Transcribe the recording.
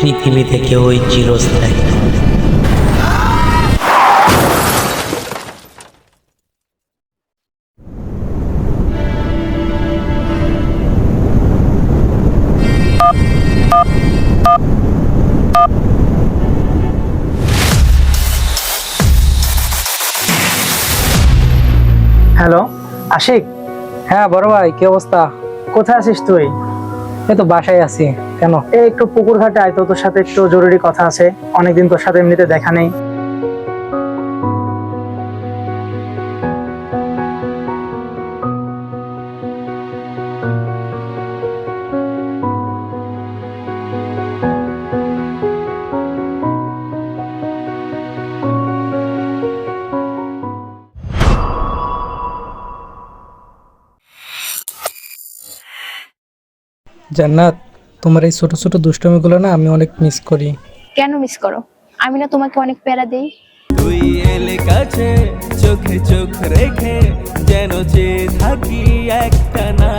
পৃথিবী থেকে ওই চিরস্থায়ী। হ্যালো আশিক, হ্যাঁ বড় ভাই, কি অবস্থা? কোথায় আছিস তুই? এই তো বাসায় আছি। কেন? এই একটু পুকুর ঘাটে আয় তো, তোর সাথে একটু জরুরি কথা আছে। অনেকদিন তোর সাথে এমনিতে দেখা নেই। জান্নাত, তোমার এই ছোট ছোট দুষ্টমিগুলো না আমি অনেক মিস করি। কেন মিস করো? আমি না তোমাকে অনেক প্যারা দেই। তুই এলে কাছে, চোখে চোখ রেখে যেন চেয়ে থাকি একটা না